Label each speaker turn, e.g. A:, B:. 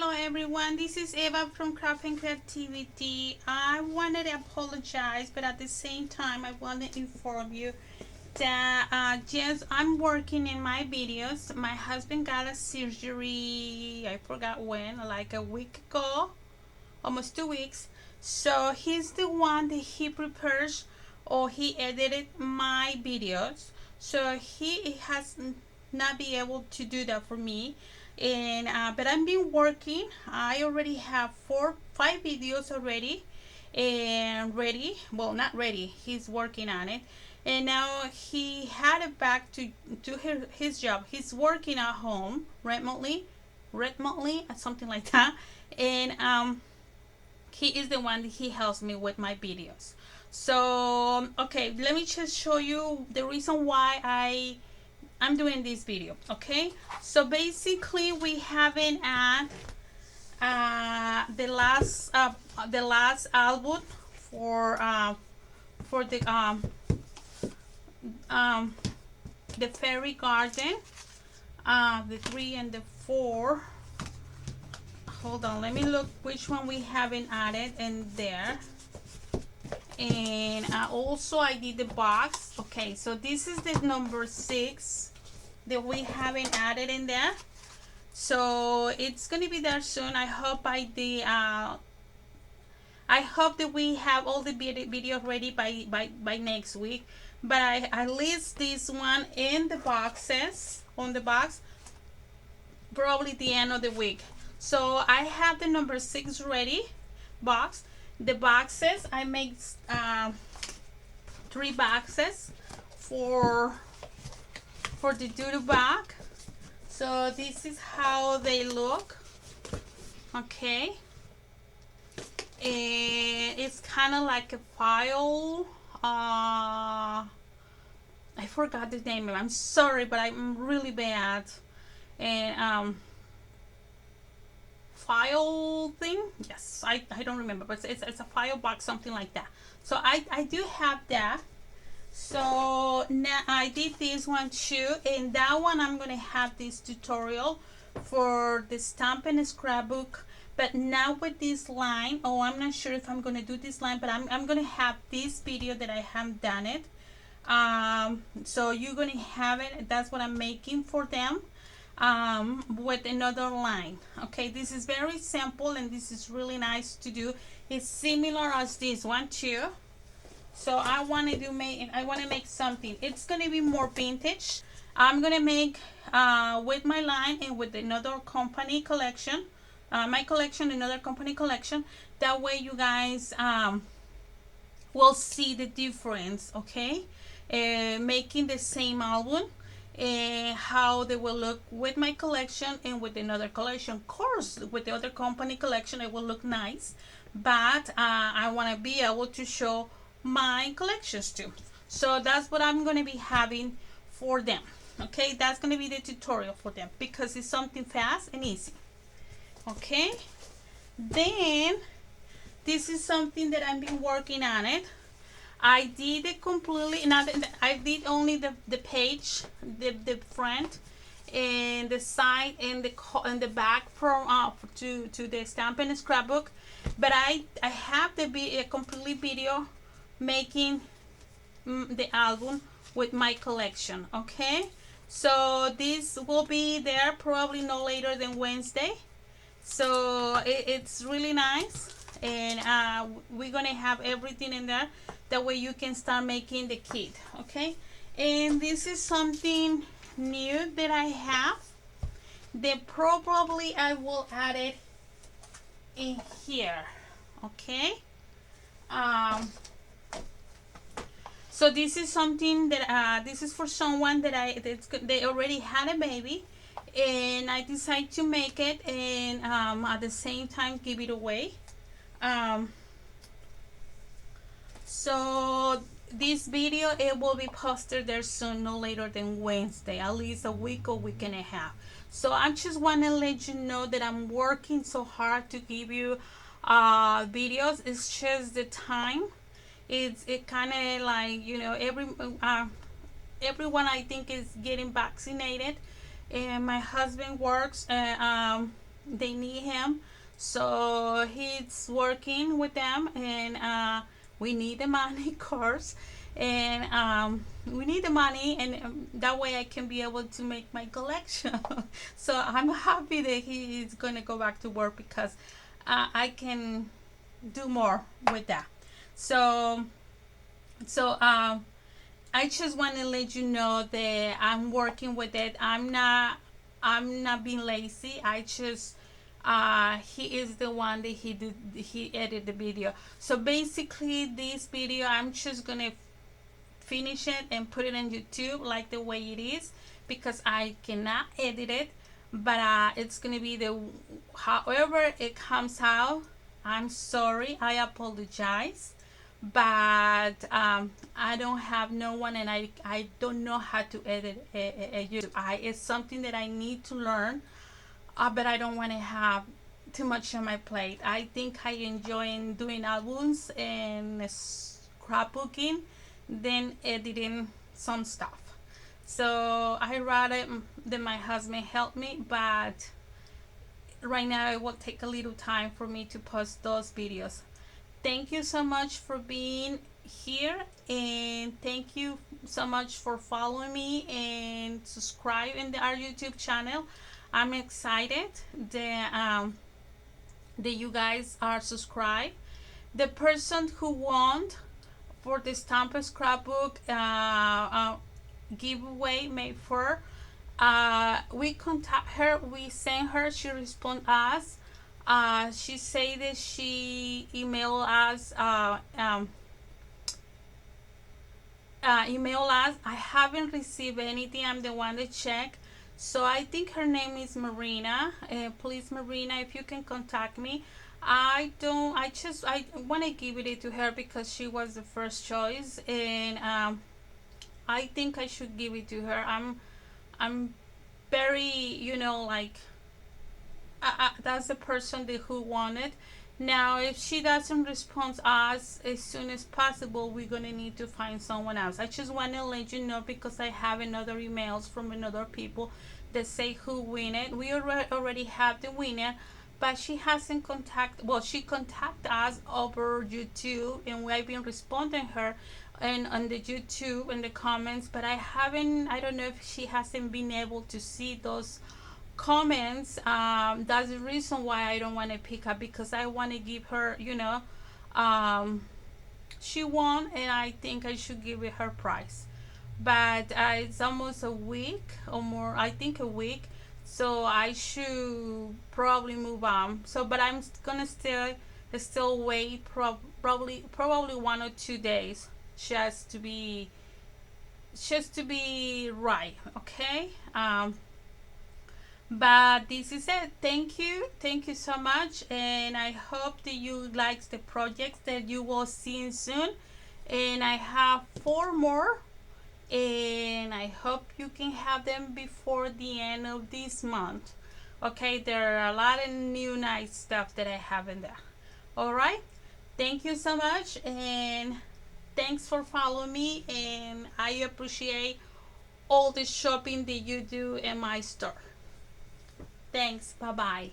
A: Hello everyone, this is Eva from Craft and Creativity. I wanted to apologize, but at the same time I want to inform you that yes, I'm working in my videos. My husband got a surgery, I forgot when, like a week ago, almost 2 weeks. So he's the one that he prepares or he edited my videos. So he has not be able to do that for me. And but I've been working. I already have 5 videos already and ready. Well, not ready. He's working on it. And now he had it back to his job. He's working at home remotely, something like that. And he is the one that he helps me with my videos. So okay, let me just show you the reason why I'm doing this video. Okay, so basically we haven't had the last album for um the fairy garden, the 3 and the 4. Hold on, let me look which one we haven't added in there. And also I did the box. Okay, so this is the number 6 that we haven't added in there, so it's gonna be there soon. I hope I hope that we have all the video ready by next week, but I list this one in the boxes on the box probably the end of the week. So I have the number 6 ready box. The boxes I make 3 boxes for the doodle bag. So this is how they look. Okay, and it's kind of like a file. I forgot the name. I'm sorry, but I'm really bad. And file thing, yes, I don't remember, but it's a file box, something like that. So I do have that. So now I did this one too, and that one I'm gonna have this tutorial for the stamp and scrapbook, but now with this line. Oh, I'm not sure if I'm gonna do this line, but I'm gonna have this video that I haven't done it. So you're gonna have it. That's what I'm making for them, with another line. Okay, this is very simple and this is really nice to do. It's similar as this one too. So I want to make something. It's gonna be more vintage. I'm gonna make with my line and with another company collection, my collection, another company collection. That way you guys will see the difference. Okay, making the same album, how they will look with my collection and with another collection. Of course, with the other company collection it will look nice, but I want to be able to show my collections too. So that's what I'm going to be having for them. Okay, that's going to be the tutorial for them because it's something fast and easy. Okay, then this is something that I've been working on it. I did it completely. Not I did only the page, the front and the side and the back from to the stamp and scrapbook, but I have a complete video making the album with my collection. Okay, so this will be there probably no later than Wednesday. So it's really nice, and we're gonna have everything in there. That way you can start making the kit. Okay, and this is something new that I have. Then probably I will add it in here. Okay, so this is something that this is for someone that they already had a baby, and I decided to make it and at the same time give it away. So this video, it will be posted there soon, no later than Wednesday, at least a week or week and a half. So I just want to let you know that I'm working so hard to give you videos. It's just the time. It kind of like, you know, everyone I think is getting vaccinated, and my husband works they need him, so he's working with them, and we need the money, of course, and we need the money, and that way I can be able to make my collection. So I'm happy that he is going to go back to work because I can do more with that. So so I just want to let you know that I'm working with it. I'm not being lazy. I just he is the one that he edited the video. So basically this video I'm just gonna finish it and put it on YouTube like the way it is, because I cannot edit it. But it's gonna be the however it comes out. I'm sorry, I apologize, but I don't have no one, and I don't know how to edit a YouTube. It's something that I need to learn, but I don't want to have too much on my plate. I think I enjoy doing albums and scrapbooking than editing some stuff. So I rather that my husband help me, but right now it will take a little time for me to post those videos. Thank you so much for being here, and thank you so much for following me and subscribing to our YouTube channel. I'm excited that you guys are subscribed. The person who won for the Stamper Scrapbook giveaway May 4, we contact her, we send her, she respond us. She say that she email us. Email us. I haven't received anything. I'm the one that check. So I think her name is Marina. Please, Marina, if you can contact me. I don't. I want to give it to her because she was the first choice, and I think I should give it to her. I'm very, like, that's the person that who wanted. Now, if she doesn't respond us as soon as possible, we're gonna need to find someone else. I just want to let you know because I have another emails from another people that say who win it. We already have the winner, but she hasn't contact. Well, she contacted us over YouTube, and we've been responding her and on the YouTube in the comments. But I haven't. I don't know if she hasn't been able to see those comments. That's the reason why I don't want to pick up, because I want to give her, she won, and I think I should give it her prize. But it's almost a week or more, I think a week, so I should probably move on. So but I'm gonna still wait, probably 1 or 2 days, just to be right. Okay. But this is it. Thank you so much, and I hope that you like the projects that you will see soon. And I have 4 more, and I hope you can have them before the end of this month. Okay, there are a lot of new nice stuff that I have in there. All right, thank you so much, and thanks for following me, and I appreciate all the shopping that you do in my store. Thanks. Bye bye.